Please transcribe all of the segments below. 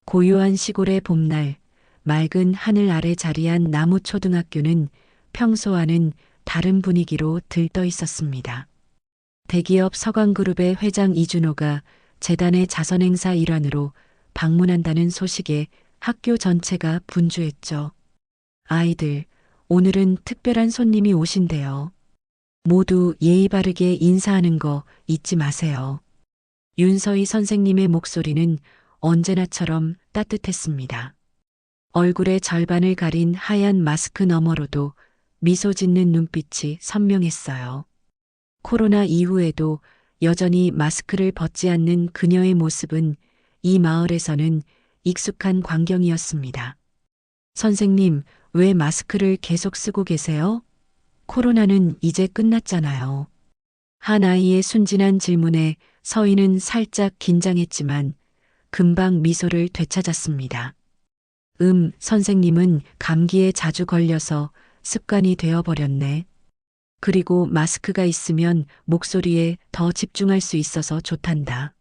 고요한 시골의 봄날, 맑은 하늘 아래 자리한 나무초등학교는 평소와는 다른 분위기로 들떠 있었습니다. 대기업 서강그룹의 회장 이준호가 재단의 자선행사 일환으로 방문한다는 소식에 학교 전체가 분주했죠. 아이들, 오늘은 특별한 손님이 오신대요. 모두 예의 바르게 인사하는 거 잊지 마세요. 윤서희 선생님의 목소리는 언제나처럼 따뜻했습니다. 얼굴의 절반을 가린 하얀 마스크 너머로도 미소 짓는 눈빛이 선명했어요. 코로나 이후에도 여전히 마스크를 벗지 않는 그녀의 모습은 이 마을에서는 익숙한 광경이었습니다. 선생님, 왜 마스크를 계속 쓰고 계세요? 코로나는 이제 끝났잖아요. 한 아이의 순진한 질문에 서희는 살짝 긴장했지만 금방 미소를 되찾았습니다. 선생님은 감기에 자주 걸려서 습관이 되어버렸네. 그리고 마스크가 있으면 목소리에 더 집중할 수 있어서 좋단다.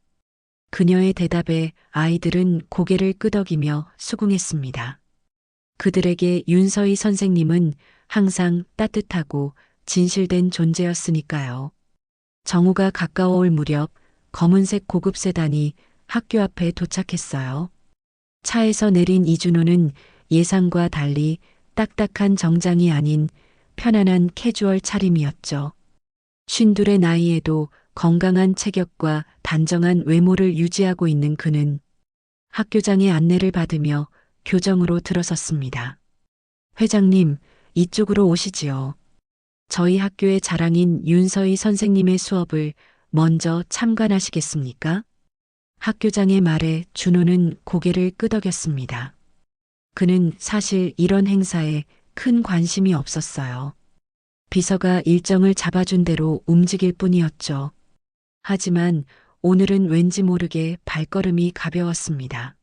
그녀의 대답에 아이들은 고개를 끄덕이며 수긍했습니다. 그들에게 윤서희 선생님은 항상 따뜻하고 진실된 존재였으니까요. 정오가 가까워올 무렵 검은색 고급 세단이 학교 앞에 도착했어요. 차에서 내린 이준호는 예상과 달리 딱딱한 정장이 아닌 편안한 캐주얼 차림이었죠. 쉰둘의 나이에도 건강한 체격과 단정한 외모를 유지하고 있는 그는 학교장의 안내를 받으며 교정으로 들어섰습니다. 회장님, 이쪽으로 오시지요. 저희 학교의 자랑인 윤서희 선생님의 수업을 먼저 참관하시겠습니까? 학교장의 말에 준호는 고개를 끄덕였습니다. 그는 사실 이런 행사에 큰 관심이 없었어요. 비서가 일정을 잡아준 대로 움직일 뿐이었죠. 하지만 오늘은 왠지 모르게 발걸음이 가벼웠습니다.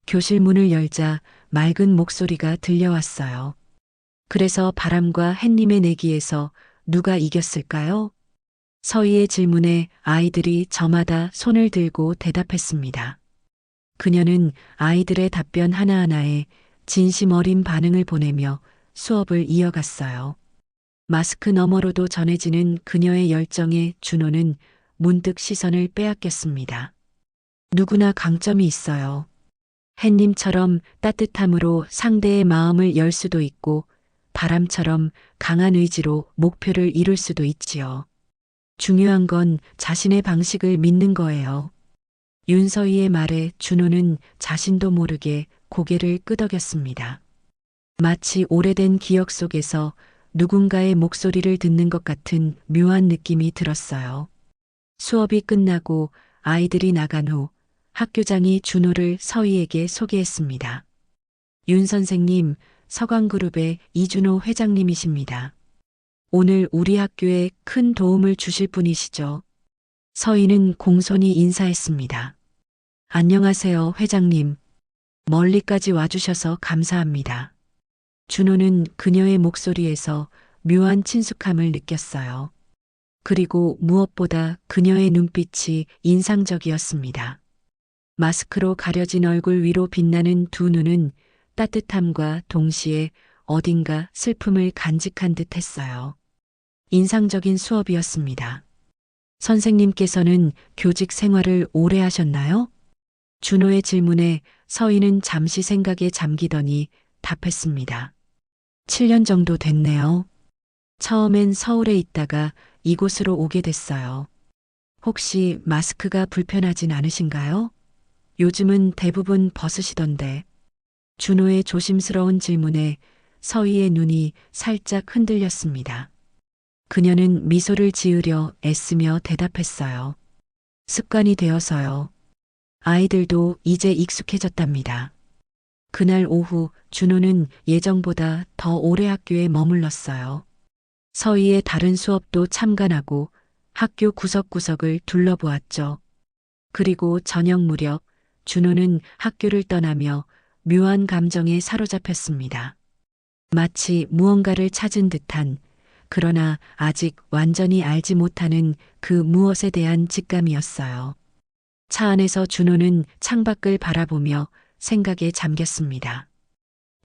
교실 문을 열자 맑은 목소리가 들려왔어요. 그래서 바람과 햇님의 내기에서 누가 이겼을까요? 서희의 질문에 아이들이 저마다 손을 들고 대답했습니다. 그녀는 아이들의 답변 하나하나에 진심 어린 반응을 보내며 수업을 이어갔어요. 마스크 너머로도 전해지는 그녀의 열정에 준호는 문득 시선을 빼앗겼습니다. 누구나 강점이 있어요. 햇님처럼 따뜻함으로 상대의 마음을 열 수도 있고 바람처럼 강한 의지로 목표를 이룰 수도 있지요. 중요한 건 자신의 방식을 믿는 거예요. 윤서희의 말에 준호는 자신도 모르게 고개를 끄덕였습니다. 마치 오래된 기억 속에서 누군가의 목소리를 듣는 것 같은 묘한 느낌이 들었어요. 수업이 끝나고 아이들이 나간 후 학교장이 준호를 서희에게 소개했습니다. 윤 선생님, 서강그룹의 이준호 회장님이십니다. 오늘 우리 학교에 큰 도움을 주실 분이시죠. 서희는 공손히 인사했습니다. 안녕하세요, 회장님. 멀리까지 와주셔서 감사합니다. 준호는 그녀의 목소리에서 묘한 친숙함을 느꼈어요. 그리고 무엇보다 그녀의 눈빛이 인상적이었습니다. 마스크로 가려진 얼굴 위로 빛나는 두 눈은 따뜻함과 동시에 어딘가 슬픔을 간직한 듯 했어요. 인상적인 수업이었습니다. 선생님께서는 교직 생활을 오래 하셨나요? 준호의 질문에 서희는 잠시 생각에 잠기더니 답했습니다. 7년 정도 됐네요. 처음엔 서울에 있다가 이곳으로 오게 됐어요. 혹시 마스크가 불편하진 않으신가요? 요즘은 대부분 벗으시던데. 준호의 조심스러운 질문에 서희의 눈이 살짝 흔들렸습니다. 그녀는 미소를 지으려 애쓰며 대답했어요. 습관이 되어서요. 아이들도 이제 익숙해졌답니다. 그날 오후 준호는 예정보다 더 오래 학교에 머물렀어요. 서희의 다른 수업도 참관하고 학교 구석구석을 둘러보았죠. 그리고 저녁 무렵 준호는 학교를 떠나며 묘한 감정에 사로잡혔습니다. 마치 무언가를 찾은 듯한, 그러나 아직 완전히 알지 못하는 그 무엇에 대한 직감이었어요. 차 안에서 준호는 창밖을 바라보며 생각에 잠겼습니다.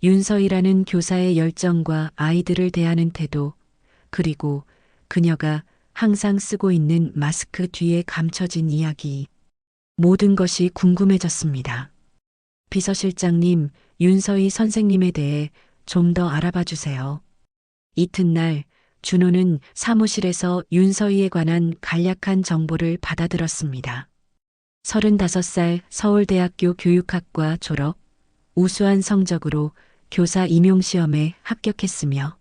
윤서희라는 교사의 열정과 아이들을 대하는 태도, 그리고 그녀가 항상 쓰고 있는 마스크 뒤에 감춰진 이야기. 모든 것이 궁금해졌습니다. 비서실장님, 윤서희 선생님에 대해 좀 더 알아봐 주세요. 이튿날 준호는 사무실에서 윤서희에 관한 간략한 정보를 받아들었습니다. 35살 서울대학교 교육학과 졸업, 우수한 성적으로 교사 임용시험에 합격했으며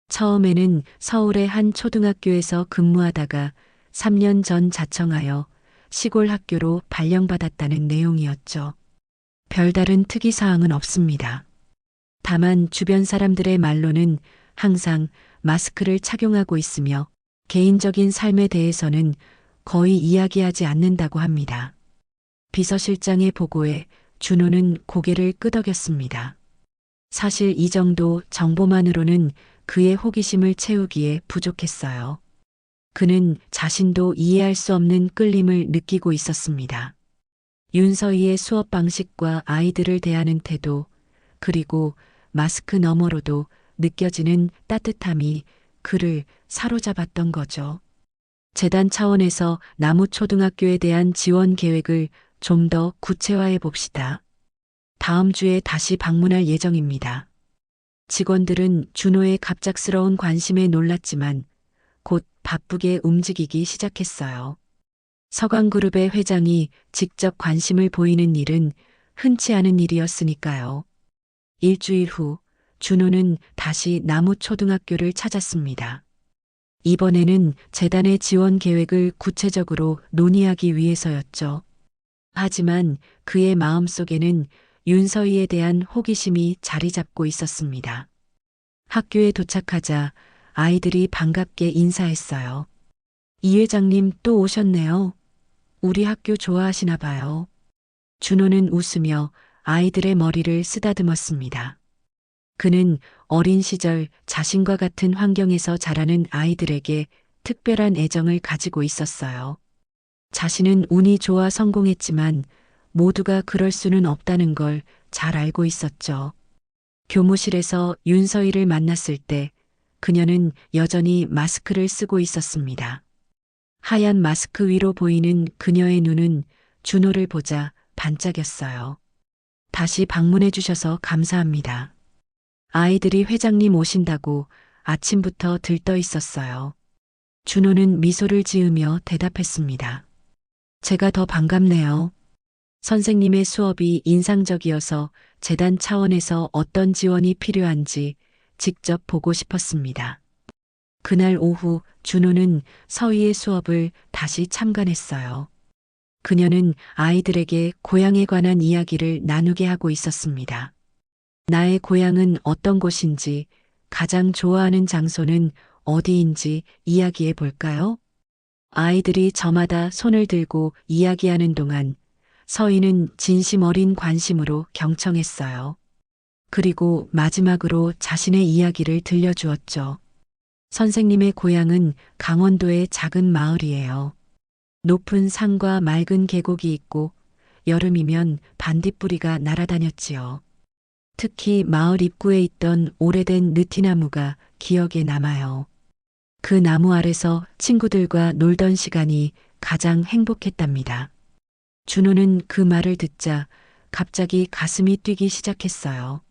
처음에는 서울의 한 초등학교에서 근무하다가 3년 전 자청하여 시골 학교로 발령받았다는 내용이었죠. 별다른 특이사항은 없습니다. 다만 주변 사람들의 말로는 항상 마스크를 착용하고 있으며 개인적인 삶에 대해서는 거의 이야기하지 않는다고 합니다. 비서실장의 보고에 준호는 고개를 끄덕였습니다. 사실 이 정도 정보만으로는 그의 호기심을 채우기에 부족했어요. 그는 자신도 이해할 수 없는 끌림을 느끼고 있었습니다. 윤서희의 수업 방식과 아이들을 대하는 태도, 그리고 마스크 너머로도 느껴지는 따뜻함이 그를 사로잡았던 거죠. 재단 차원에서 남우초등학교에 대한 지원 계획을 좀 더 구체화해 봅시다. 다음 주에 다시 방문할 예정입니다. 직원들은 준호의 갑작스러운 관심에 놀랐지만 곧 바쁘게 움직이기 시작했어요. 서강그룹의 회장이 직접 관심을 보이는 일은 흔치 않은 일이었으니까요. 일주일 후 준호는 다시 남우초등학교를 찾았습니다. 이번에는 재단의 지원 계획을 구체적으로 논의하기 위해서였죠. 하지만 그의 마음속에는 윤서희에 대한 호기심이 자리 잡고 있었습니다. 학교에 도착하자 아이들이 반갑게 인사했어요. 이 회장님 또 오셨네요. 우리 학교 좋아하시나 봐요. 준호는 웃으며 아이들의 머리를 쓰다듬었습니다. 그는 어린 시절 자신과 같은 환경에서 자라는 아이들에게 특별한 애정을 가지고 있었어요. 자신은 운이 좋아 성공했지만 모두가 그럴 수는 없다는 걸 잘 알고 있었죠. 교무실에서 윤서희를 만났을 때 그녀는 여전히 마스크를 쓰고 있었습니다. 하얀 마스크 위로 보이는 그녀의 눈은 준호를 보자 반짝였어요. 다시 방문해 주셔서 감사합니다. 아이들이 회장님 오신다고 아침부터 들떠 있었어요. 준호는 미소를 지으며 대답했습니다. 제가 더 반갑네요. 선생님의 수업이 인상적이어서 재단 차원에서 어떤 지원이 필요한지 직접 보고 싶었습니다. 그날 오후 준호는 서희의 수업을 다시 참관했어요. 그녀는 아이들에게 고향에 관한 이야기를 나누게 하고 있었습니다. 나의 고향은 어떤 곳인지, 가장 좋아하는 장소는 어디인지 이야기해 볼까요? 아이들이 저마다 손을 들고 이야기하는 동안 서희는 진심 어린 관심으로 경청했어요. 그리고 마지막으로 자신의 이야기를 들려주었죠. 선생님의 고향은 강원도의 작은 마을이에요. 높은 산과 맑은 계곡이 있고 여름이면 반딧불이가 날아다녔지요. 특히 마을 입구에 있던 오래된 느티나무가 기억에 남아요. 그 나무 아래서 친구들과 놀던 시간이 가장 행복했답니다. 준호는 그 말을 듣자 갑자기 가슴이 뛰기 시작했어요.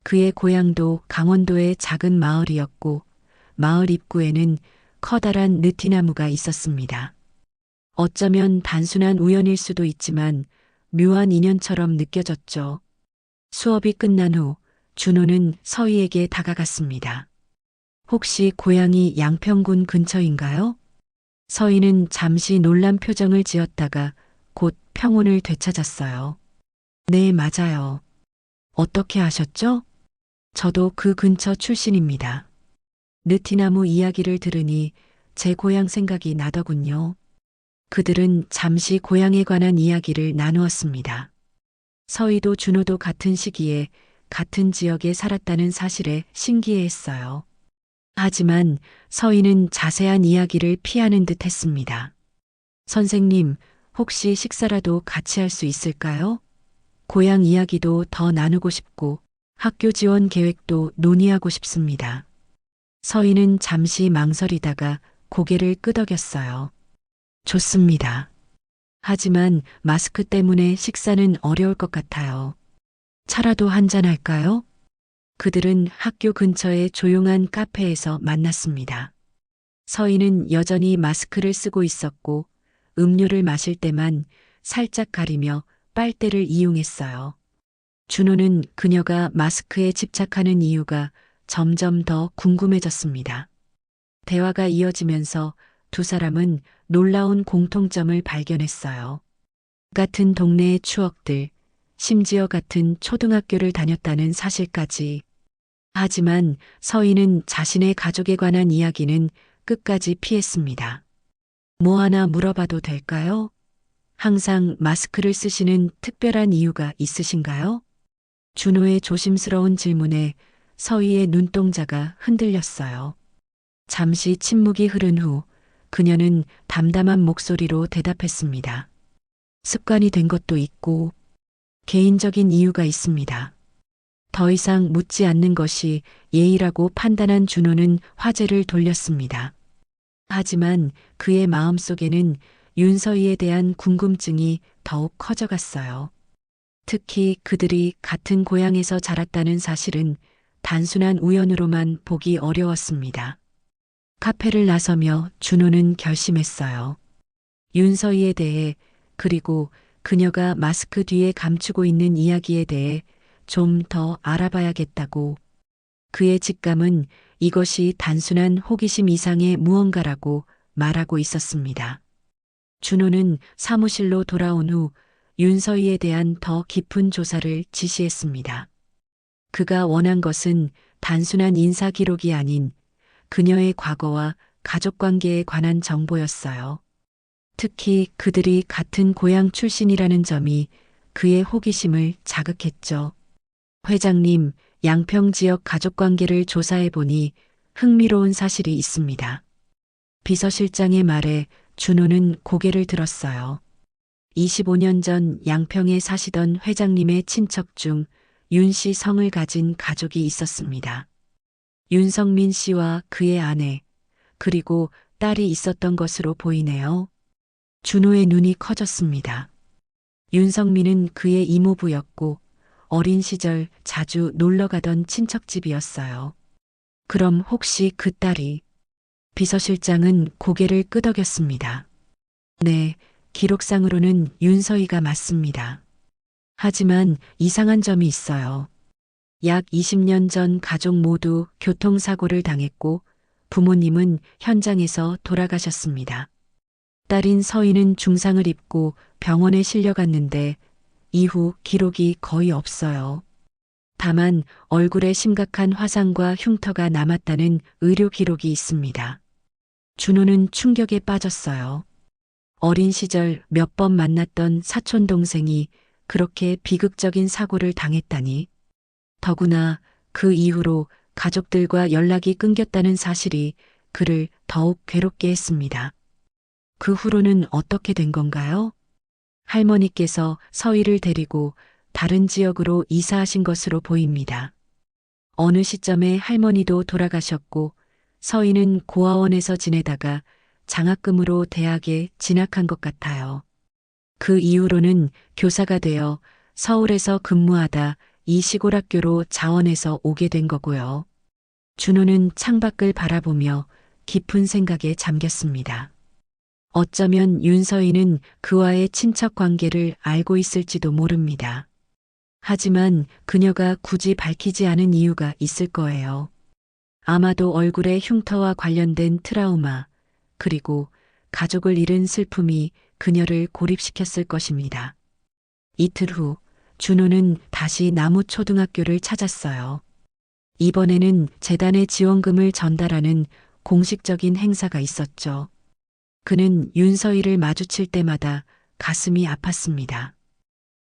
그의 고향도 강원도의 작은 마을이었고 마을 입구에는 커다란 느티나무가 있었습니다. 어쩌면 단순한 우연일 수도 있지만 묘한 인연처럼 느껴졌죠. 수업이 끝난 후 준호는 서희에게 다가갔습니다. 혹시 고향이 양평군 근처인가요? 서희는 잠시 놀란 표정을 지었다가 곧 평온을 되찾았어요. 네, 맞아요. 어떻게 아셨죠? 저도 그 근처 출신입니다. 느티나무 이야기를 들으니 제 고향 생각이 나더군요. 그들은 잠시 고향에 관한 이야기를 나누었습니다. 서희도 준호도 같은 시기에 같은 지역에 살았다는 사실에 신기해했어요. 하지만 서희는 자세한 이야기를 피하는 듯 했습니다. 선생님, 혹시 식사라도 같이 할 수 있을까요? 고향 이야기도 더 나누고 싶고 학교 지원 계획도 논의하고 싶습니다. 서희는 잠시 망설이다가 고개를 끄덕였어요. 좋습니다. 하지만 마스크 때문에 식사는 어려울 것 같아요. 차라도 한잔 할까요? 그들은 학교 근처의 조용한 카페에서 만났습니다. 서희는 여전히 마스크를 쓰고 있었고 음료를 마실 때만 살짝 가리며 빨대를 이용했어요. 준호는 그녀가 마스크에 집착하는 이유가 점점 더 궁금해졌습니다. 대화가 이어지면서 두 사람은 놀라운 공통점을 발견했어요. 같은 동네의 추억들, 심지어 같은 초등학교를 다녔다는 사실까지. 하지만 서희는 자신의 가족에 관한 이야기는 끝까지 피했습니다. 뭐 하나 물어봐도 될까요? 항상 마스크를 쓰시는 특별한 이유가 있으신가요? 준호의 조심스러운 질문에 서희의 눈동자가 흔들렸어요. 잠시 침묵이 흐른 후 그녀는 담담한 목소리로 대답했습니다. 습관이 된 것도 있고 개인적인 이유가 있습니다. 더 이상 묻지 않는 것이 예의라고 판단한 준호는 화제를 돌렸습니다. 하지만 그의 마음속에는 윤서희에 대한 궁금증이 더욱 커져갔어요. 특히 그들이 같은 고향에서 자랐다는 사실은 단순한 우연으로만 보기 어려웠습니다. 카페를 나서며 준호는 결심했어요. 윤서희에 대해 그리고 그녀가 마스크 뒤에 감추고 있는 이야기에 대해 좀 더 알아봐야겠다고. 그의 직감은 이것이 단순한 호기심 이상의 무언가라고 말하고 있었습니다. 준호는 사무실로 돌아온 후 윤서희에 대한 더 깊은 조사를 지시했습니다. 그가 원한 것은 단순한 인사 기록이 아닌 그녀의 과거와 가족 관계에 관한 정보였어요. 특히 그들이 같은 고향 출신이라는 점이 그의 호기심을 자극했죠. 회장님, 양평 지역 가족 관계를 조사해 보니 흥미로운 사실이 있습니다. 비서실장의 말에 준호는 고개를 들었어요. 25년 전 양평에 사시던 회장님의 친척 중 윤 씨 성을 가진 가족이 있었습니다. 윤성민 씨와 그의 아내, 그리고 딸이 있었던 것으로 보이네요. 준호의 눈이 커졌습니다. 윤성민은 그의 이모부였고 어린 시절 자주 놀러 가던 친척집이었어요. 그럼 혹시 그 딸이? 비서실장은 고개를 끄덕였습니다. 네, 기록상으로는 윤서희가 맞습니다. 하지만 이상한 점이 있어요. 약 20년 전 가족 모두 교통사고를 당했고 부모님은 현장에서 돌아가셨습니다. 딸인 서희는 중상을 입고 병원에 실려갔는데 이후 기록이 거의 없어요. 다만 얼굴에 심각한 화상과 흉터가 남았다는 의료 기록이 있습니다. 준호는 충격에 빠졌어요. 어린 시절 몇 번 만났던 사촌 동생이 그렇게 비극적인 사고를 당했다니. 더구나 그 이후로 가족들과 연락이 끊겼다는 사실이 그를 더욱 괴롭게 했습니다. 그 후로는 어떻게 된 건가요? 할머니께서 서희를 데리고 다른 지역으로 이사하신 것으로 보입니다. 어느 시점에 할머니도 돌아가셨고 서희는 고아원에서 지내다가 장학금으로 대학에 진학한 것 같아요. 그 이후로는 교사가 되어 서울에서 근무하다 이 시골 학교로 자원해서 오게 된 거고요. 준호는 창밖을 바라보며 깊은 생각에 잠겼습니다. 어쩌면 윤서희는 그와의 친척 관계를 알고 있을지도 모릅니다. 하지만 그녀가 굳이 밝히지 않은 이유가 있을 거예요. 아마도 얼굴의 흉터와 관련된 트라우마, 그리고 가족을 잃은 슬픔이 그녀를 고립시켰을 것입니다. 이틀 후 준호는 다시 남우초등학교를 찾았어요. 이번에는 재단의 지원금을 전달하는 공식적인 행사가 있었죠. 그는 윤서희를 마주칠 때마다 가슴이 아팠습니다.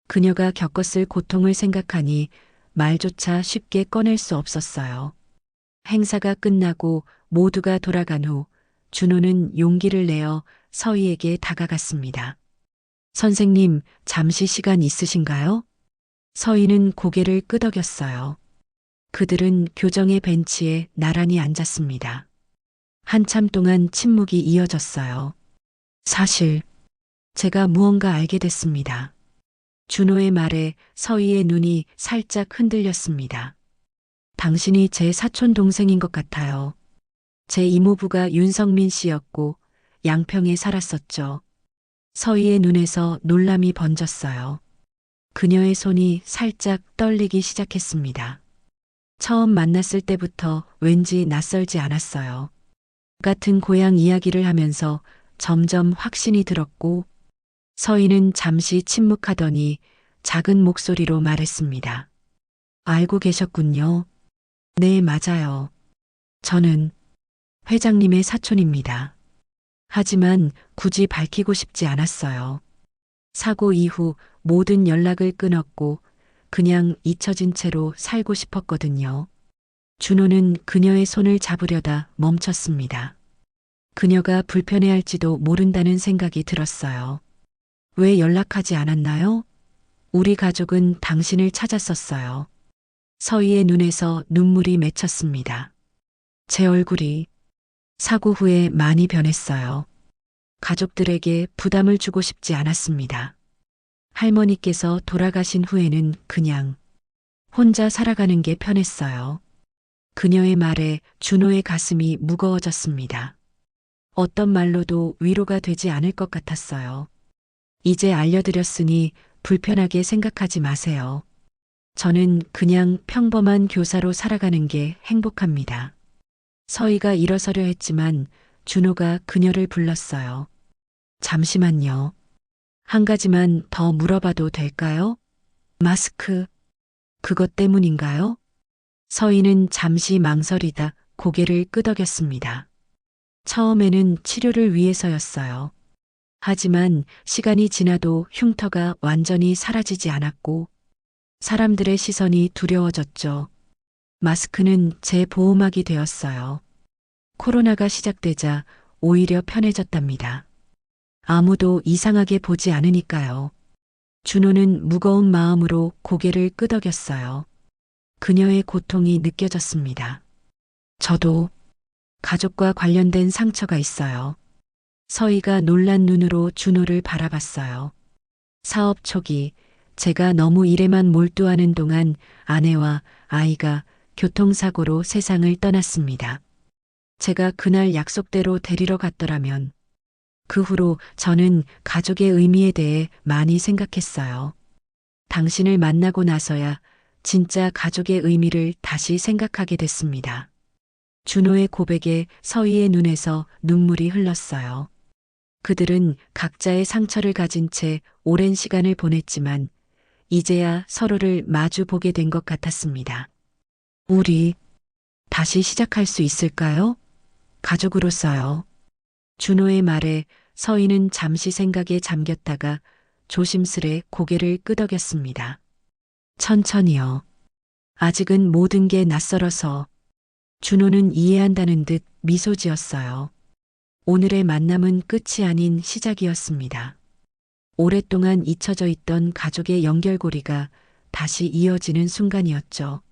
그녀가 겪었을 고통을 생각하니 말조차 쉽게 꺼낼 수 없었어요. 행사가 끝나고 모두가 돌아간 후 준호는 용기를 내어 서희에게 다가갔습니다. 선생님, 잠시 시간 있으신가요? 서희는 고개를 끄덕였어요. 그들은 교정의 벤치에 나란히 앉았습니다. 한참 동안 침묵이 이어졌어요. 사실 제가 무언가 알게 됐습니다. 준호의 말에 서희의 눈이 살짝 흔들렸습니다. 당신이 제 사촌 동생인 것 같아요. 제 이모부가 윤성민 씨였고 양평에 살았었죠. 서희의 눈에서 놀람이 번졌어요. 그녀의 손이 살짝 떨리기 시작했습니다. 처음 만났을 때부터 왠지 낯설지 않았어요. 같은 고향 이야기를 하면서 점점 확신이 들었고 서희는 잠시 침묵하더니 작은 목소리로 말했습니다. 알고 계셨군요. 네, 맞아요. 저는 회장님의 사촌입니다. 하지만 굳이 밝히고 싶지 않았어요. 사고 이후 모든 연락을 끊었고 그냥 잊혀진 채로 살고 싶었거든요. 준호는 그녀의 손을 잡으려다 멈췄습니다. 그녀가 불편해할지도 모른다는 생각이 들었어요. 왜 연락하지 않았나요? 우리 가족은 당신을 찾았었어요. 서희의 눈에서 눈물이 맺혔습니다. 제 얼굴이 사고 후에 많이 변했어요. 가족들에게 부담을 주고 싶지 않았습니다. 할머니께서 돌아가신 후에는 그냥 혼자 살아가는 게 편했어요. 그녀의 말에 준호의 가슴이 무거워졌습니다. 어떤 말로도 위로가 되지 않을 것 같았어요. 이제 알려드렸으니 불편하게 생각하지 마세요. 저는 그냥 평범한 교사로 살아가는 게 행복합니다. 서희가 일어서려 했지만 준호가 그녀를 불렀어요. 잠시만요. 한 가지만 더 물어봐도 될까요? 마스크, 그것 때문인가요? 서희는 잠시 망설이다 고개를 끄덕였습니다. 처음에는 치료를 위해서였어요. 하지만 시간이 지나도 흉터가 완전히 사라지지 않았고 사람들의 시선이 두려워졌죠. 마스크는 제 보호막이 되었어요. 코로나가 시작되자 오히려 편해졌답니다. 아무도 이상하게 보지 않으니까요. 준호는 무거운 마음으로 고개를 끄덕였어요. 그녀의 고통이 느껴졌습니다. 저도 가족과 관련된 상처가 있어요. 서희가 놀란 눈으로 준호를 바라봤어요. 사업 초기 제가 너무 일에만 몰두하는 동안 아내와 아이가 교통사고로 세상을 떠났습니다. 제가 그날 약속대로 데리러 갔더라면 그 후로 저는 가족의 의미에 대해 많이 생각했어요. 당신을 만나고 나서야 진짜 가족의 의미를 다시 생각하게 됐습니다. 준호의 고백에 서희의 눈에서 눈물이 흘렀어요. 그들은 각자의 상처를 가진 채 오랜 시간을 보냈지만 이제야 서로를 마주 보게 된 것 같았습니다. 우리 다시 시작할 수 있을까요? 가족으로서요. 준호의 말에 서희는 잠시 생각에 잠겼다가 조심스레 고개를 끄덕였습니다. 천천히요. 아직은 모든 게 낯설어서. 준호는 이해한다는 듯 미소 지었어요. 오늘의 만남은 끝이 아닌 시작이었습니다. 오랫동안 잊혀져 있던 가족의 연결고리가 다시 이어지는 순간이었죠.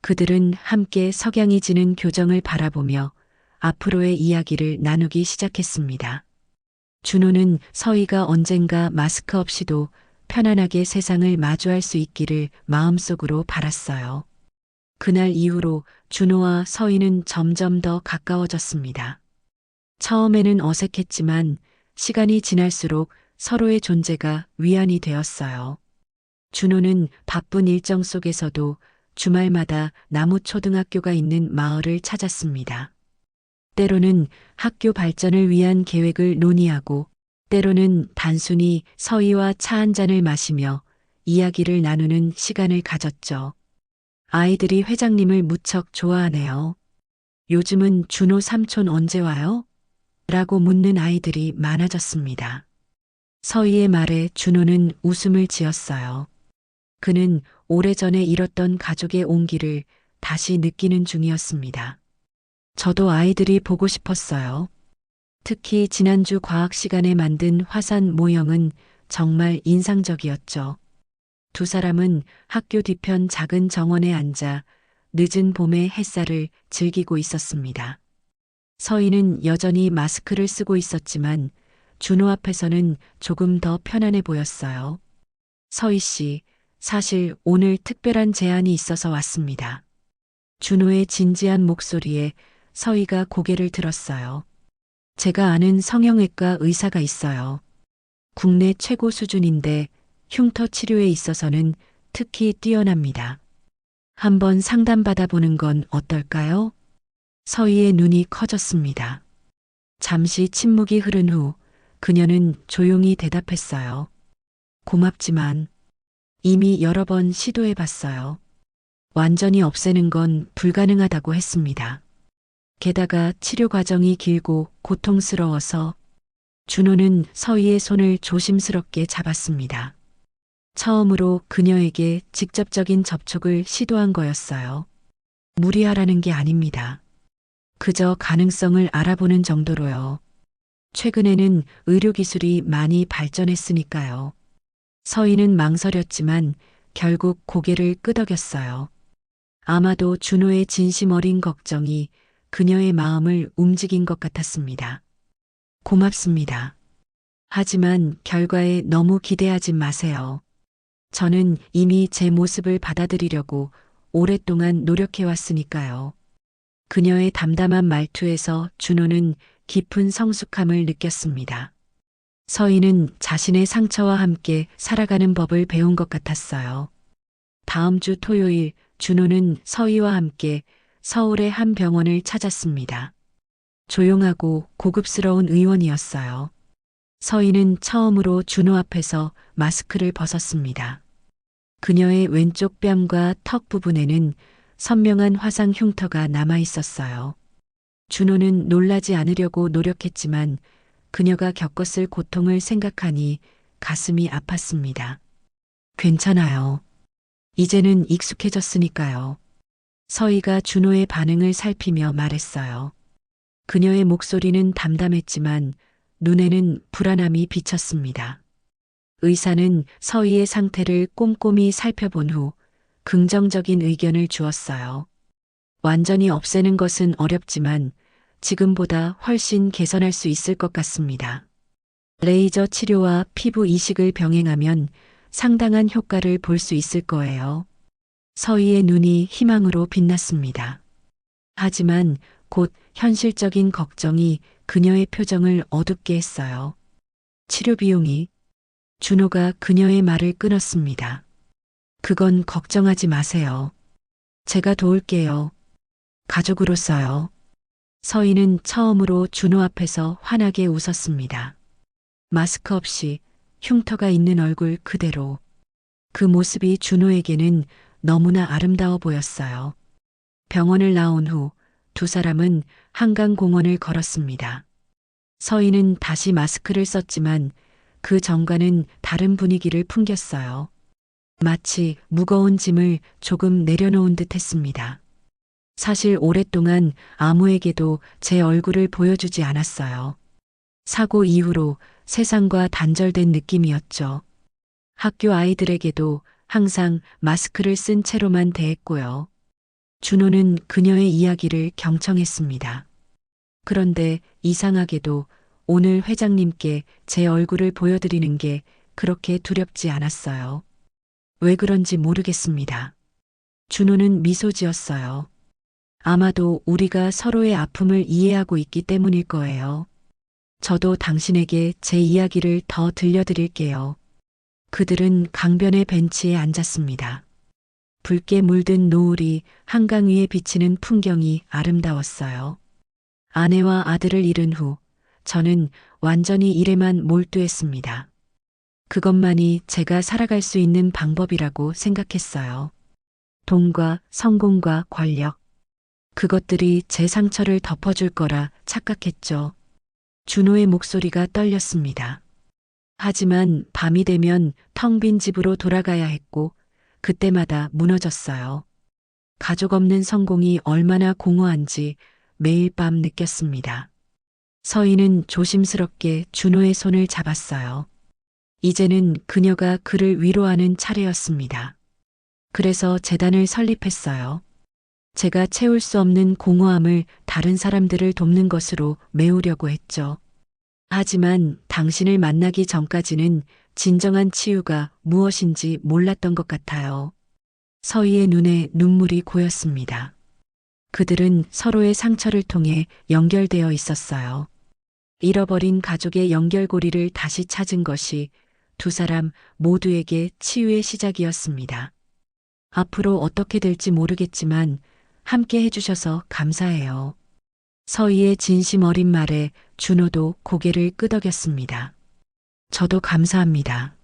그들은 함께 석양이 지는 교정을 바라보며 앞으로의 이야기를 나누기 시작했습니다. 준호는 서희가 언젠가 마스크 없이도 편안하게 세상을 마주할 수 있기를 마음속으로 바랐어요. 그날 이후로 준호와 서희는 점점 더 가까워졌습니다. 처음에는 어색했지만 시간이 지날수록 서로의 존재가 위안이 되었어요. 준호는 바쁜 일정 속에서도 주말마다 나무초등학교가 있는 마을을 찾았습니다. 때로는 학교 발전을 위한 계획을 논의하고 때로는 단순히 서희와 차 한 잔을 마시며 이야기를 나누는 시간을 가졌죠. 아이들이 회장님을 무척 좋아하네요. 요즘은 준호 삼촌 언제 와요? 라고 묻는 아이들이 많아졌습니다. 서희의 말에 준호는 웃음을 지었어요. 그는 오래전에 잃었던 가족의 온기를 다시 느끼는 중이었습니다. 저도 아이들이 보고 싶었어요. 특히 지난주 과학 시간에 만든 화산 모형은 정말 인상적이었죠. 두 사람은 학교 뒤편 작은 정원에 앉아 늦은 봄의 햇살을 즐기고 있었습니다. 서희는 여전히 마스크를 쓰고 있었지만 준호 앞에서는 조금 더 편안해 보였어요. 서희 씨, 사실 오늘 특별한 제안이 있어서 왔습니다. 준호의 진지한 목소리에 서희가 고개를 들었어요. 제가 아는 성형외과 의사가 있어요. 국내 최고 수준인데 흉터 치료에 있어서는 특히 뛰어납니다. 한번 상담받아 보는 건 어떨까요? 서희의 눈이 커졌습니다. 잠시 침묵이 흐른 후 그녀는 조용히 대답했어요. 고맙지만 이미 여러 번 시도해 봤어요. 완전히 없애는 건 불가능하다고 했습니다. 게다가 치료 과정이 길고 고통스러워서 준호는 서희의 손을 조심스럽게 잡았습니다. 처음으로 그녀에게 직접적인 접촉을 시도한 거였어요. 무리하라는 게 아닙니다. 그저 가능성을 알아보는 정도로요. 최근에는 의료기술이 많이 발전했으니까요. 서희는 망설였지만 결국 고개를 끄덕였어요. 아마도 준호의 진심 어린 걱정이 그녀의 마음을 움직인 것 같았습니다. 고맙습니다. 하지만 결과에 너무 기대하지 마세요. 저는 이미 제 모습을 받아들이려고 오랫동안 노력해왔으니까요. 그녀의 담담한 말투에서 준호는 깊은 성숙함을 느꼈습니다. 서희는 자신의 상처와 함께 살아가는 법을 배운 것 같았어요. 다음 주 토요일 준호는 서희와 함께 서울의 한 병원을 찾았습니다. 조용하고 고급스러운 의원이었어요. 서희는 처음으로 준호 앞에서 마스크를 벗었습니다. 그녀의 왼쪽 뺨과 턱 부분에는 선명한 화상 흉터가 남아 있었어요. 준호는 놀라지 않으려고 노력했지만 그녀가 겪었을 고통을 생각하니 가슴이 아팠습니다. 괜찮아요. 이제는 익숙해졌으니까요. 서희가 준호의 반응을 살피며 말했어요. 그녀의 목소리는 담담했지만 눈에는 불안함이 비쳤습니다. 의사는 서희의 상태를 꼼꼼히 살펴본 후 긍정적인 의견을 주었어요. 완전히 없애는 것은 어렵지만 지금보다 훨씬 개선할 수 있을 것 같습니다. 레이저 치료와 피부 이식을 병행하면 상당한 효과를 볼 수 있을 거예요. 서희의 눈이 희망으로 빛났습니다. 하지만 곧 현실적인 걱정이 그녀의 표정을 어둡게 했어요. 치료 비용이 준호가 그녀의 말을 끊었습니다. 그건 걱정하지 마세요. 제가 도울게요. 가족으로서요. 서희는 처음으로 준호 앞에서 환하게 웃었습니다. 마스크 없이 흉터가 있는 얼굴 그대로. 그 모습이 준호에게는 너무나 아름다워 보였어요. 병원을 나온 후 두 사람은 한강공원을 걸었습니다. 서희는 다시 마스크를 썼지만 그 전과는 다른 분위기를 풍겼어요. 마치 무거운 짐을 조금 내려놓은 듯 했습니다. 사실 오랫동안 아무에게도 제 얼굴을 보여주지 않았어요. 사고 이후로 세상과 단절된 느낌이었죠. 학교 아이들에게도 항상 마스크를 쓴 채로만 대했고요. 준호는 그녀의 이야기를 경청했습니다. 그런데 이상하게도 오늘 회장님께 제 얼굴을 보여드리는 게 그렇게 두렵지 않았어요. 왜 그런지 모르겠습니다. 준호는 미소 지었어요. 아마도 우리가 서로의 아픔을 이해하고 있기 때문일 거예요. 저도 당신에게 제 이야기를 더 들려드릴게요. 그들은 강변의 벤치에 앉았습니다. 붉게 물든 노을이 한강 위에 비치는 풍경이 아름다웠어요. 아내와 아들을 잃은 후 저는 완전히 일에만 몰두했습니다. 그것만이 제가 살아갈 수 있는 방법이라고 생각했어요. 돈과 성공과 권력. 그것들이 제 상처를 덮어줄 거라 착각했죠. 준호의 목소리가 떨렸습니다. 하지만 밤이 되면 텅 빈 집으로 돌아가야 했고 그때마다 무너졌어요. 가족 없는 성공이 얼마나 공허한지 매일 밤 느꼈습니다. 서희는 조심스럽게 준호의 손을 잡았어요. 이제는 그녀가 그를 위로하는 차례였습니다. 그래서 재단을 설립했어요. 제가 채울 수 없는 공허함을 다른 사람들을 돕는 것으로 메우려고 했죠. 하지만 당신을 만나기 전까지는 진정한 치유가 무엇인지 몰랐던 것 같아요. 서희의 눈에 눈물이 고였습니다. 그들은 서로의 상처를 통해 연결되어 있었어요. 잃어버린 가족의 연결고리를 다시 찾은 것이 두 사람 모두에게 치유의 시작이었습니다. 앞으로 어떻게 될지 모르겠지만 함께 해주셔서 감사해요. 서희의 진심 어린 말에 준호도 고개를 끄덕였습니다. 저도 감사합니다.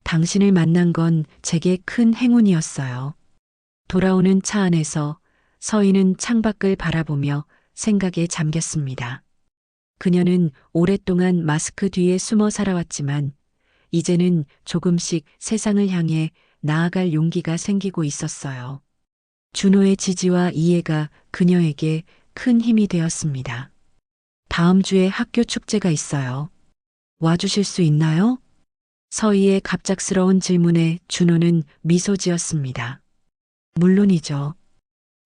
당신을 만난 건 제게 큰 행운이었어요. 돌아오는 차 안에서 서희는 창밖을 바라보며 생각에 잠겼습니다. 그녀는 오랫동안 마스크 뒤에 숨어 살아왔지만 이제는 조금씩 세상을 향해 나아갈 용기가 생기고 있었어요. 준호의 지지와 이해가 그녀에게 큰 힘이 되었습니다. 다음 주에 학교 축제가 있어요. 와주실 수 있나요? 서희의 갑작스러운 질문에 준호는 미소 지었습니다. 물론이죠.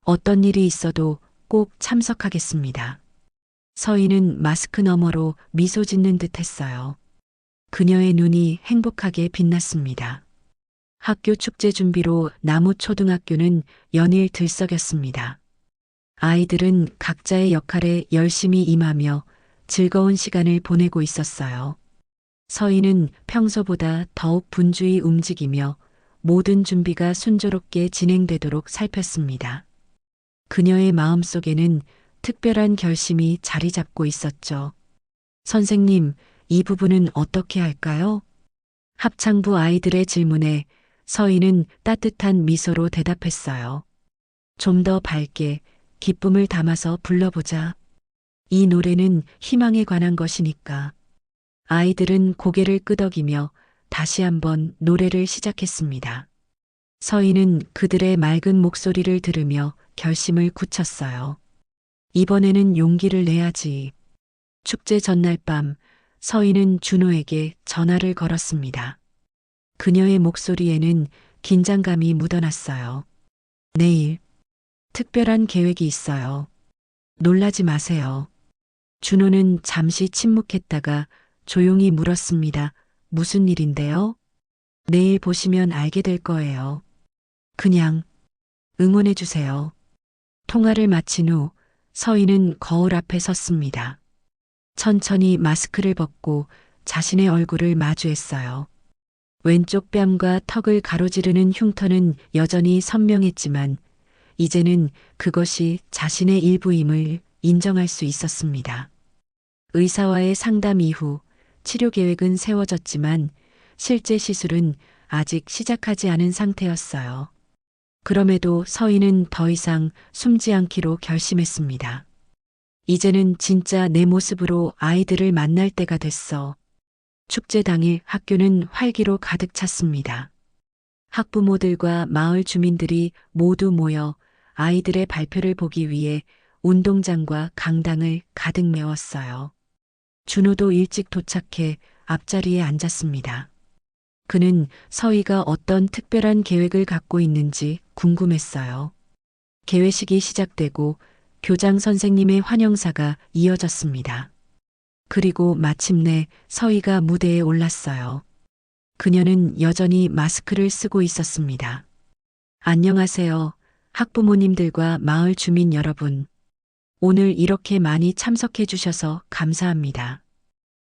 어떤 일이 있어도 꼭 참석하겠습니다. 서희는 마스크 너머로 미소 짓는 듯 했어요. 그녀의 눈이 행복하게 빛났습니다. 학교 축제 준비로 나무초등학교는 연일 들썩였습니다. 아이들은 각자의 역할에 열심히 임하며 즐거운 시간을 보내고 있었어요. 서희는 평소보다 더욱 분주히 움직이며 모든 준비가 순조롭게 진행되도록 살폈습니다. 그녀의 마음속에는 특별한 결심이 자리 잡고 있었죠. 선생님, 이 부분은 어떻게 할까요? 합창부 아이들의 질문에 서희는 따뜻한 미소로 대답했어요. 좀 더 밝게 기쁨을 담아서 불러보자. 이 노래는 희망에 관한 것이니까. 아이들은 고개를 끄덕이며 다시 한번 노래를 시작했습니다. 서희는 그들의 맑은 목소리를 들으며 결심을 굳혔어요. 이번에는 용기를 내야지. 축제 전날 밤 서희는 준호에게 전화를 걸었습니다. 그녀의 목소리에는 긴장감이 묻어났어요. 내일 특별한 계획이 있어요. 놀라지 마세요. 준호는 잠시 침묵했다가 조용히 물었습니다. 무슨 일인데요? 내일 보시면 알게 될 거예요. 그냥 응원해 주세요. 통화를 마친 후 서희는 거울 앞에 섰습니다. 천천히 마스크를 벗고 자신의 얼굴을 마주했어요. 왼쪽 뺨과 턱을 가로지르는 흉터는 여전히 선명했지만 이제는 그것이 자신의 일부임을 인정할 수 있었습니다. 의사와의 상담 이후 치료 계획은 세워졌지만 실제 시술은 아직 시작하지 않은 상태였어요. 그럼에도 서희는 더 이상 숨지 않기로 결심했습니다. 이제는 진짜 내 모습으로 아이들을 만날 때가 됐어. 축제 당일 학교는 활기로 가득 찼습니다. 학부모들과 마을 주민들이 모두 모여 아이들의 발표를 보기 위해 운동장과 강당을 가득 메웠어요. 준호도 일찍 도착해 앞자리에 앉았습니다. 그는 서희가 어떤 특별한 계획을 갖고 있는지 궁금했어요. 개회식이 시작되고 교장 선생님의 환영사가 이어졌습니다. 그리고 마침내 서희가 무대에 올랐어요. 그녀는 여전히 마스크를 쓰고 있었습니다. 안녕하세요, 학부모님들과 마을 주민 여러분. 오늘 이렇게 많이 참석해 주셔서 감사합니다.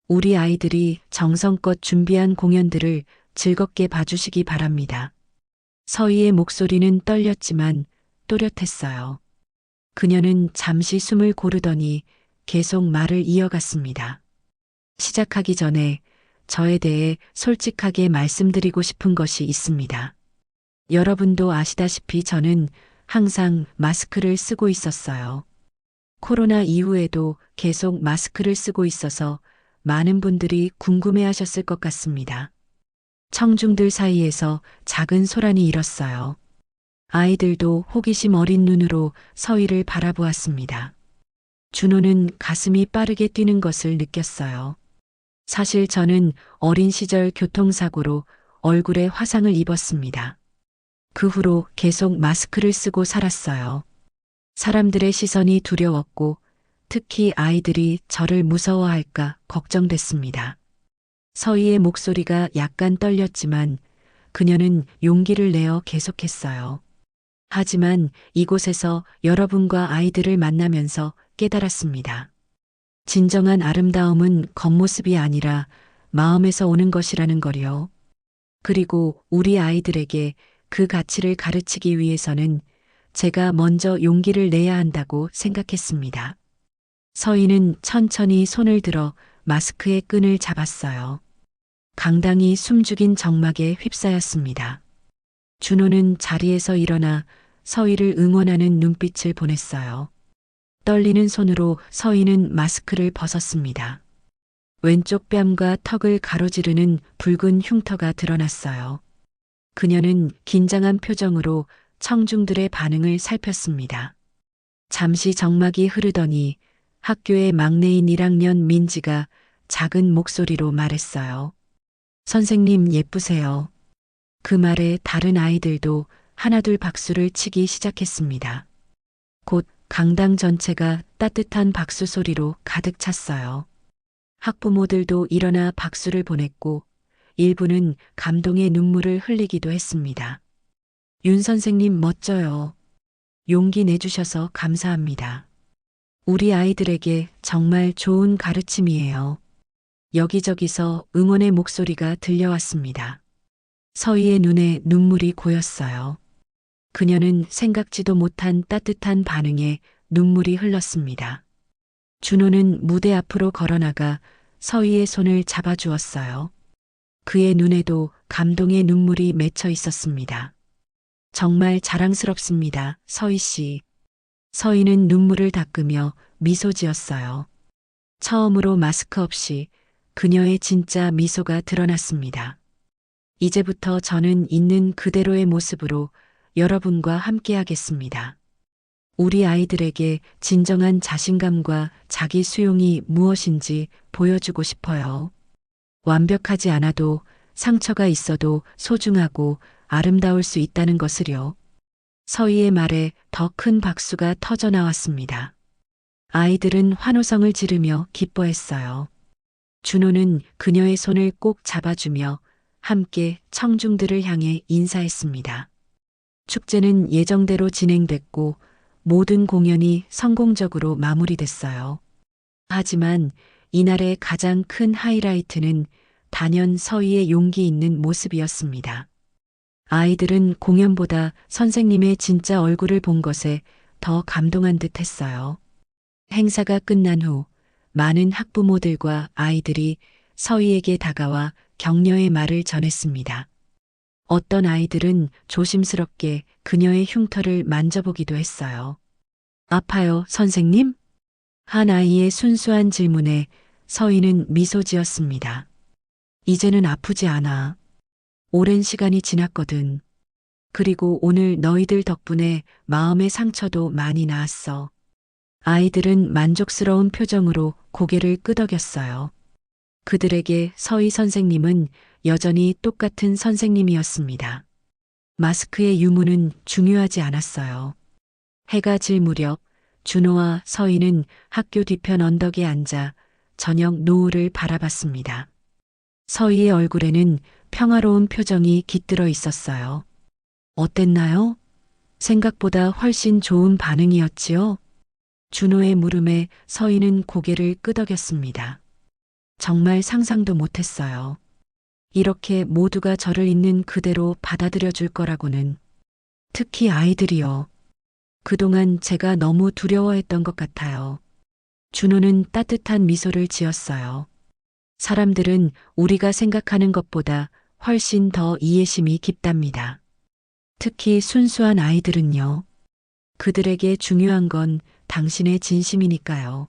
우리 아이들이 정성껏 준비한 공연들을 즐겁게 봐주시기 바랍니다. 서희의 목소리는 떨렸지만 또렷했어요. 그녀는 잠시 숨을 고르더니 계속 말을 이어갔습니다. 시작하기 전에 저에 대해 솔직하게 말씀드리고 싶은 것이 있습니다. 여러분도 아시다시피 저는 항상 마스크를 쓰고 있었어요. 코로나 이후에도 계속 마스크를 쓰고 있어서 많은 분들이 궁금해하셨을 것 같습니다. 청중들 사이에서 작은 소란이 일었어요. 아이들도 호기심 어린 눈으로 서희를 바라보았습니다. 준호는 가슴이 빠르게 뛰는 것을 느꼈어요. 사실 저는 어린 시절 교통사고로 얼굴에 화상을 입었습니다. 그 후로 계속 마스크를 쓰고 살았어요. 사람들의 시선이 두려웠고 특히 아이들이 저를 무서워할까 걱정됐습니다. 서희의 목소리가 약간 떨렸지만 그녀는 용기를 내어 계속했어요. 하지만 이곳에서 여러분과 아이들을 만나면서 깨달았습니다. 진정한 아름다움은 겉모습이 아니라 마음에서 오는 것이라는 거요. 그리고 우리 아이들에게 그 가치를 가르치기 위해서는 제가 먼저 용기를 내야 한다고 생각했습니다. 서희는 천천히 손을 들어 마스크의 끈을 잡았어요. 강당이 숨죽인 정막에 휩싸였습니다. 준호는 자리에서 일어나 서희를 응원하는 눈빛을 보냈어요. 떨리는 손으로 서희는 마스크를 벗었습니다. 왼쪽 뺨과 턱을 가로지르는 붉은 흉터가 드러났어요. 그녀는 긴장한 표정으로 청중들의 반응을 살폈습니다. 잠시 정막이 흐르더니 학교의 막내인 1학년 민지가 작은 목소리로 말했어요. 선생님 예쁘세요. 그 말에 다른 아이들도 하나둘 박수를 치기 시작했습니다. 곧 강당 전체가 따뜻한 박수 소리로 가득 찼어요. 학부모들도 일어나 박수를 보냈고 일부는 감동의 눈물을 흘리기도 했습니다. 윤 선생님 멋져요. 용기 내주셔서 감사합니다. 우리 아이들에게 정말 좋은 가르침이에요. 여기저기서 응원의 목소리가 들려왔습니다. 서희의 눈에 눈물이 고였어요. 그녀는 생각지도 못한 따뜻한 반응에 눈물이 흘렀습니다. 준호는 무대 앞으로 걸어나가 서희의 손을 잡아주었어요. 그의 눈에도 감동의 눈물이 맺혀 있었습니다. 정말 자랑스럽습니다, 서희 씨. 서희는 눈물을 닦으며 미소 지었어요. 처음으로 마스크 없이 그녀의 진짜 미소가 드러났습니다. 이제부터 저는 있는 그대로의 모습으로 여러분과 함께하겠습니다. 우리 아이들에게 진정한 자신감과 자기 수용이 무엇인지 보여주고 싶어요. 완벽하지 않아도 상처가 있어도 소중하고 아름다울 수 있다는 것을요. 서희의 말에 더 큰 박수가 터져 나왔습니다. 아이들은 환호성을 지르며 기뻐했어요. 준호는 그녀의 손을 꼭 잡아주며 함께 청중들을 향해 인사했습니다. 축제는 예정대로 진행됐고 모든 공연이 성공적으로 마무리됐어요. 하지만 이날의 가장 큰 하이라이트는 단연 서희의 용기 있는 모습이었습니다. 아이들은 공연보다 선생님의 진짜 얼굴을 본 것에 더 감동한 듯 했어요. 행사가 끝난 후 많은 학부모들과 아이들이 서희에게 다가와 격려의 말을 전했습니다. 어떤 아이들은 조심스럽게 그녀의 흉터를 만져보기도 했어요. 아파요, 선생님? 한 아이의 순수한 질문에 서희는 미소 지었습니다. 이제는 아프지 않아. 오랜 시간이 지났거든. 그리고 오늘 너희들 덕분에 마음의 상처도 많이 나았어. 아이들은 만족스러운 표정으로 고개를 끄덕였어요. 그들에게 서희 선생님은 여전히 똑같은 선생님이었습니다. 마스크의 유무는 중요하지 않았어요. 해가 질 무렵 준호와 서희는 학교 뒤편 언덕에 앉아 저녁 노을을 바라봤습니다. 서희의 얼굴에는 평화로운 표정이 깃들어 있었어요. 어땠나요? 생각보다 훨씬 좋은 반응이었지요? 준호의 물음에 서희는 고개를 끄덕였습니다. 정말 상상도 못했어요. 이렇게 모두가 저를 있는 그대로 받아들여 줄 거라고는. 특히 아이들이요. 그동안 제가 너무 두려워했던 것 같아요. 준호는 따뜻한 미소를 지었어요. 사람들은 우리가 생각하는 것보다 훨씬 더 이해심이 깊답니다. 특히 순수한 아이들은요. 그들에게 중요한 건 당신의 진심이니까요.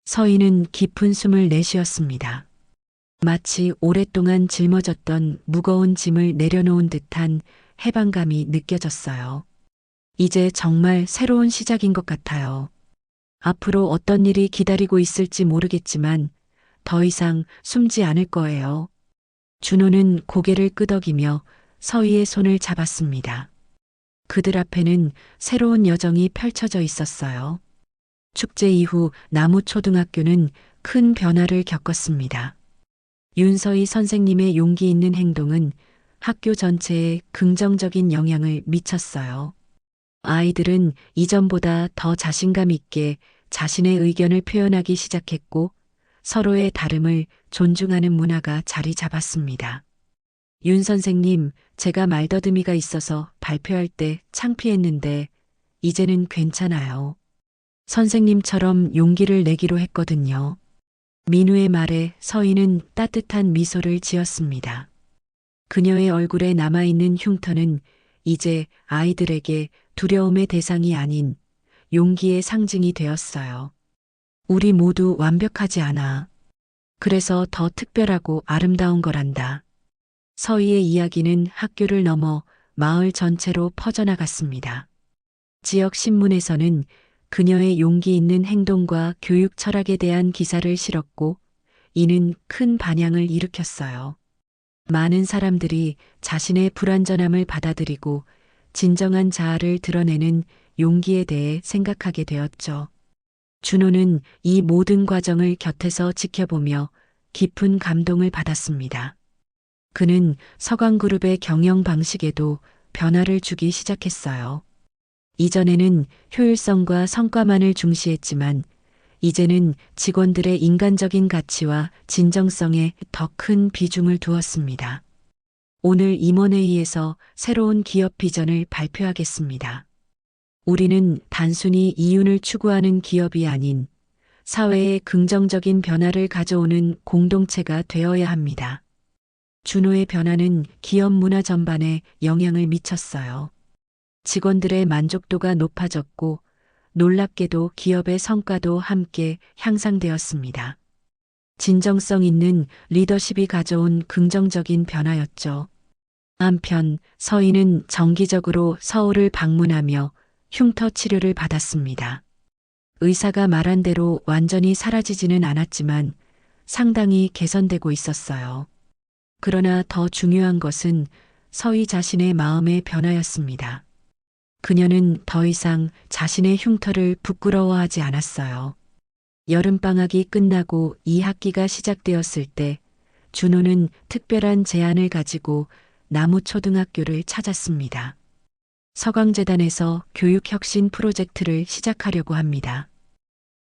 서희는 깊은 숨을 내쉬었습니다. 마치 오랫동안 짊어졌던 무거운 짐을 내려놓은 듯한 해방감이 느껴졌어요. 이제 정말 새로운 시작인 것 같아요. 앞으로 어떤 일이 기다리고 있을지 모르겠지만 더 이상 숨지 않을 거예요. 준호는 고개를 끄덕이며 서희의 손을 잡았습니다. 그들 앞에는 새로운 여정이 펼쳐져 있었어요. 축제 이후 나무초등학교는 큰 변화를 겪었습니다. 윤서희 선생님의 용기 있는 행동은 학교 전체에 긍정적인 영향을 미쳤어요. 아이들은 이전보다 더 자신감 있게 자신의 의견을 표현하기 시작했고 서로의 다름을 존중하는 문화가 자리 잡았습니다. 윤 선생님, 제가 말더듬이가 있어서 발표할 때 창피했는데 이제는 괜찮아요. 선생님처럼 용기를 내기로 했거든요. 민우의 말에 서희는 따뜻한 미소를 지었습니다. 그녀의 얼굴에 남아있는 흉터는 이제 아이들에게 두려움의 대상이 아닌 용기의 상징이 되었어요. 우리 모두 완벽하지 않아. 그래서 더 특별하고 아름다운 거란다. 서희의 이야기는 학교를 넘어 마을 전체로 퍼져나갔습니다. 지역 신문에서는 그녀의 용기 있는 행동과 교육 철학에 대한 기사를 실었고 이는 큰 반향을 일으켰어요. 많은 사람들이 자신의 불완전함을 받아들이고 진정한 자아를 드러내는 용기에 대해 생각하게 되었죠. 준호는 이 모든 과정을 곁에서 지켜보며 깊은 감동을 받았습니다. 그는 서강그룹의 경영 방식에도 변화를 주기 시작했어요. 이전에는 효율성과 성과만을 중시했지만 이제는 직원들의 인간적인 가치와 진정성에 더 큰 비중을 두었습니다. 오늘 임원회의에서 새로운 기업 비전을 발표하겠습니다. 우리는 단순히 이윤을 추구하는 기업이 아닌 사회에 긍정적인 변화를 가져오는 공동체가 되어야 합니다. 준호의 변화는 기업 문화 전반에 영향을 미쳤어요. 직원들의 만족도가 높아졌고 놀랍게도 기업의 성과도 함께 향상되었습니다. 진정성 있는 리더십이 가져온 긍정적인 변화였죠. 한편 서희는 정기적으로 서울을 방문하며 흉터 치료를 받았습니다. 의사가 말한 대로 완전히 사라지지는 않았지만 상당히 개선되고 있었어요. 그러나 더 중요한 것은 서희 자신의 마음의 변화였습니다. 그녀는 더 이상 자신의 흉터를 부끄러워하지 않았어요. 여름방학이 끝나고 2학기가 시작되었을 때 준호는 특별한 제안을 가지고 나무초등학교를 찾았습니다. 서강재단에서 교육혁신 프로젝트를 시작하려고 합니다.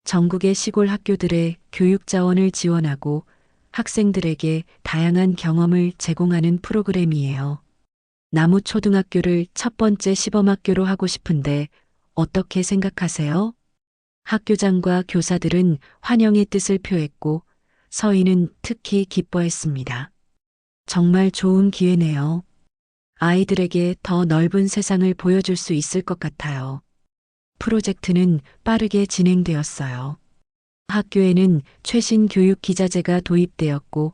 전국의 시골 학교들의 교육 자원을 지원하고 학생들에게 다양한 경험을 제공하는 프로그램이에요. 나무초등학교를 첫 번째 시범학교로 하고 싶은데 어떻게 생각하세요? 학교장과 교사들은 환영의 뜻을 표했고 서희는 특히 기뻐했습니다. 정말 좋은 기회네요. 아이들에게 더 넓은 세상을 보여줄 수 있을 것 같아요. 프로젝트는 빠르게 진행되었어요. 학교에는 최신 교육 기자재가 도입되었고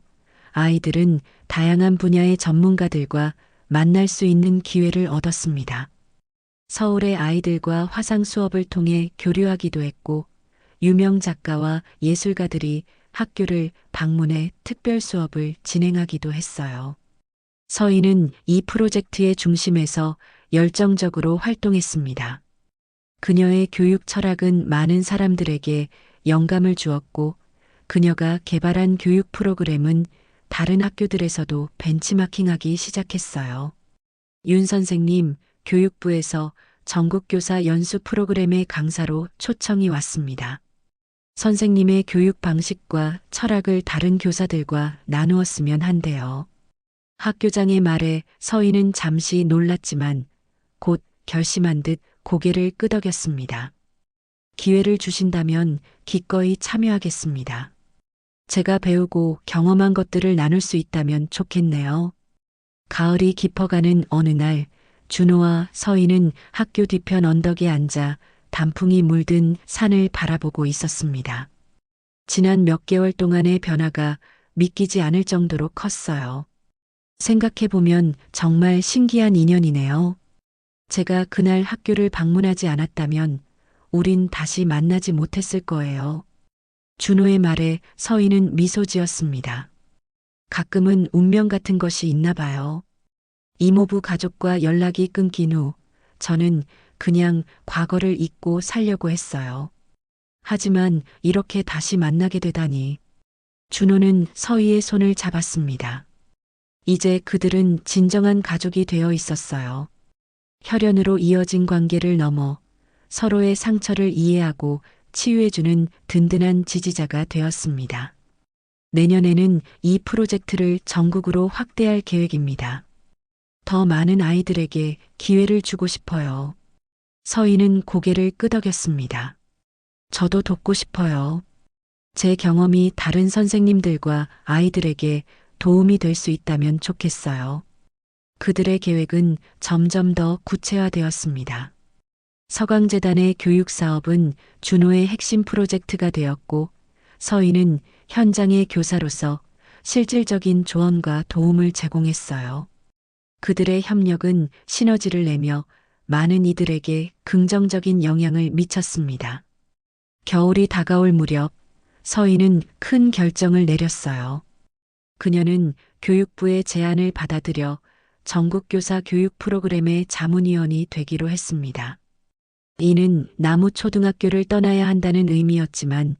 아이들은 다양한 분야의 전문가들과 만날 수 있는 기회를 얻었습니다. 서울의 아이들과 화상 수업을 통해 교류하기도 했고 유명 작가와 예술가들이 학교를 방문해 특별 수업을 진행하기도 했어요. 서희는 이 프로젝트의 중심에서 열정적으로 활동했습니다. 그녀의 교육 철학은 많은 사람들에게 영감을 주었고 그녀가 개발한 교육 프로그램은 다른 학교들에서도 벤치마킹하기 시작했어요. 윤 선생님, 교육부에서 전국교사 연수 프로그램의 강사로 초청이 왔습니다. 선생님의 교육 방식과 철학을 다른 교사들과 나누었으면 한대요. 학교장의 말에 서희는 잠시 놀랐지만 곧 결심한 듯 고개를 끄덕였습니다. 기회를 주신다면 기꺼이 참여하겠습니다. 제가 배우고 경험한 것들을 나눌 수 있다면 좋겠네요. 가을이 깊어가는 어느 날 준호와 서희는 학교 뒤편 언덕에 앉아 단풍이 물든 산을 바라보고 있었습니다. 지난 몇 개월 동안의 변화가 믿기지 않을 정도로 컸어요. 생각해보면 정말 신기한 인연이네요. 제가 그날 학교를 방문하지 않았다면 우린 다시 만나지 못했을 거예요. 준호의 말에 서희는 미소 지었습니다. 가끔은 운명 같은 것이 있나 봐요. 이모부 가족과 연락이 끊긴 후 저는 그냥 과거를 잊고 살려고 했어요. 하지만 이렇게 다시 만나게 되다니. 준호는 서희의 손을 잡았습니다. 이제 그들은 진정한 가족이 되어 있었어요. 혈연으로 이어진 관계를 넘어 서로의 상처를 이해하고 치유해주는 든든한 지지자가 되었습니다. 내년에는 이 프로젝트를 전국으로 확대할 계획입니다. 더 많은 아이들에게 기회를 주고 싶어요. 서희는 고개를 끄덕였습니다. 저도 돕고 싶어요. 제 경험이 다른 선생님들과 아이들에게 도움이 될 수 있다면 좋겠어요. 그들의 계획은 점점 더 구체화되었습니다. 서강재단의 교육사업은 준호의 핵심 프로젝트가 되었고 서희는 현장의 교사로서 실질적인 조언과 도움을 제공했어요. 그들의 협력은 시너지를 내며 많은 이들에게 긍정적인 영향을 미쳤습니다. 겨울이 다가올 무렵 서희는 큰 결정을 내렸어요. 그녀는 교육부의 제안을 받아들여 전국교사 교육 프로그램의 자문위원이 되기로 했습니다. 이는 남우초등학교를 떠나야 한다는 의미였지만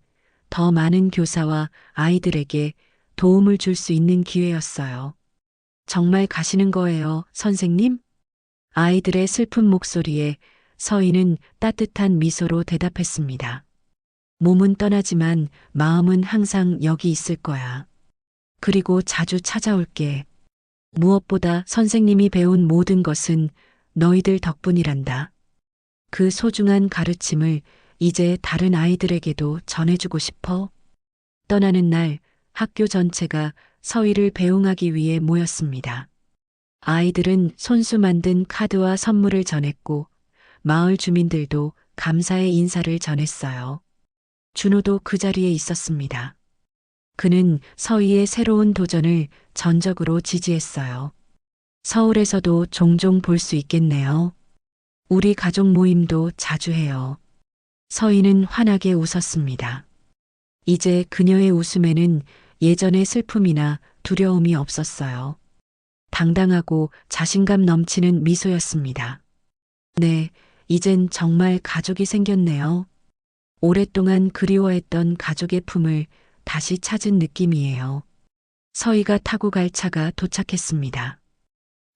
더 많은 교사와 아이들에게 도움을 줄 수 있는 기회였어요. 정말 가시는 거예요, 선생님? 아이들의 슬픈 목소리에 서희는 따뜻한 미소로 대답했습니다. 몸은 떠나지만 마음은 항상 여기 있을 거야. 그리고 자주 찾아올게. 무엇보다 선생님이 배운 모든 것은 너희들 덕분이란다. 그 소중한 가르침을 이제 다른 아이들에게도 전해주고 싶어. 떠나는 날 학교 전체가 서희를 배웅하기 위해 모였습니다. 아이들은 손수 만든 카드와 선물을 전했고 마을 주민들도 감사의 인사를 전했어요. 준호도 그 자리에 있었습니다. 그는 서희의 새로운 도전을 전적으로 지지했어요. 서울에서도 종종 볼 수 있겠네요. 우리 가족 모임도 자주 해요. 서희는 환하게 웃었습니다. 이제 그녀의 웃음에는 예전의 슬픔이나 두려움이 없었어요. 당당하고 자신감 넘치는 미소였습니다. 네, 이젠 정말 가족이 생겼네요. 오랫동안 그리워했던 가족의 품을 다시 찾은 느낌이에요. 서희가 타고 갈 차가 도착했습니다.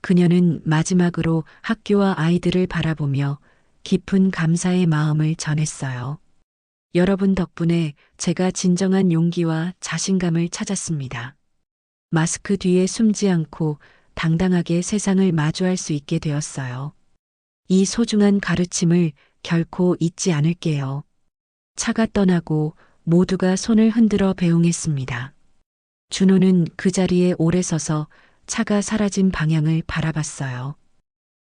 그녀는 마지막으로 학교와 아이들을 바라보며 깊은 감사의 마음을 전했어요. 여러분 덕분에 제가 진정한 용기와 자신감을 찾았습니다. 마스크 뒤에 숨지 않고 당당하게 세상을 마주할 수 있게 되었어요. 이 소중한 가르침을 결코 잊지 않을게요. 차가 떠나고 모두가 손을 흔들어 배웅했습니다. 준호는 그 자리에 오래 서서 차가 사라진 방향을 바라봤어요.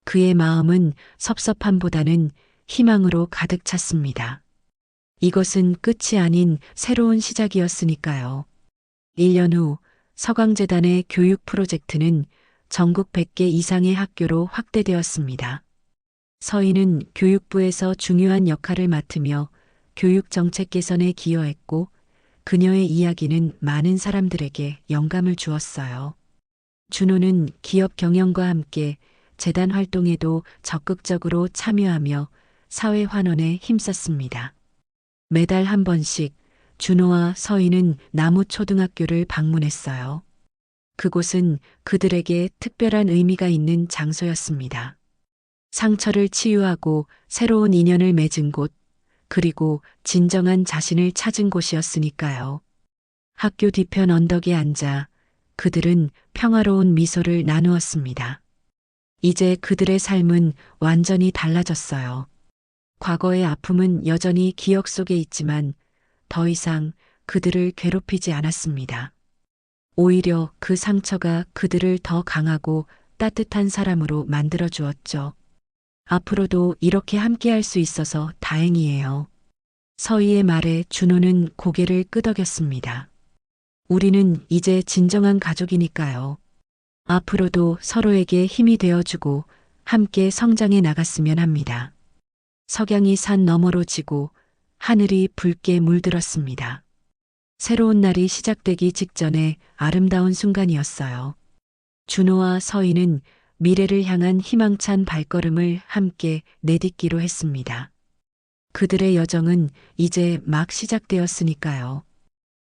그의 마음은 섭섭함보다는 희망으로 가득 찼습니다. 이것은 끝이 아닌 새로운 시작이었으니까요. 1년 후 서강재단의 교육 프로젝트는 전국 100개 이상의 학교로 확대되었습니다. 서희는 교육부에서 중요한 역할을 맡으며 교육 정책 개선에 기여했고 그녀의 이야기는 많은 사람들에게 영감을 주었어요. 준호는 기업 경영과 함께 재단 활동에도 적극적으로 참여하며 사회 환원에 힘썼습니다. 매달 한 번씩 준호와 서희는 남우초등학교를 방문했어요. 그곳은 그들에게 특별한 의미가 있는 장소였습니다. 상처를 치유하고 새로운 인연을 맺은 곳, 그리고 진정한 자신을 찾은 곳이었으니까요. 학교 뒤편 언덕에 앉아 그들은 평화로운 미소를 나누었습니다. 이제 그들의 삶은 완전히 달라졌어요. 과거의 아픔은 여전히 기억 속에 있지만 더 이상 그들을 괴롭히지 않았습니다. 오히려 그 상처가 그들을 더 강하고 따뜻한 사람으로 만들어 주었죠. 앞으로도 이렇게 함께할 수 있어서 다행이에요. 서희의 말에 준호는 고개를 끄덕였습니다. 우리는 이제 진정한 가족이니까요. 앞으로도 서로에게 힘이 되어주고 함께 성장해 나갔으면 합니다. 석양이 산 너머로 지고 하늘이 붉게 물들었습니다. 새로운 날이 시작되기 직전에 아름다운 순간이었어요. 준호와 서희는 미래를 향한 희망찬 발걸음을 함께 내딛기로 했습니다. 그들의 여정은 이제 막 시작되었으니까요.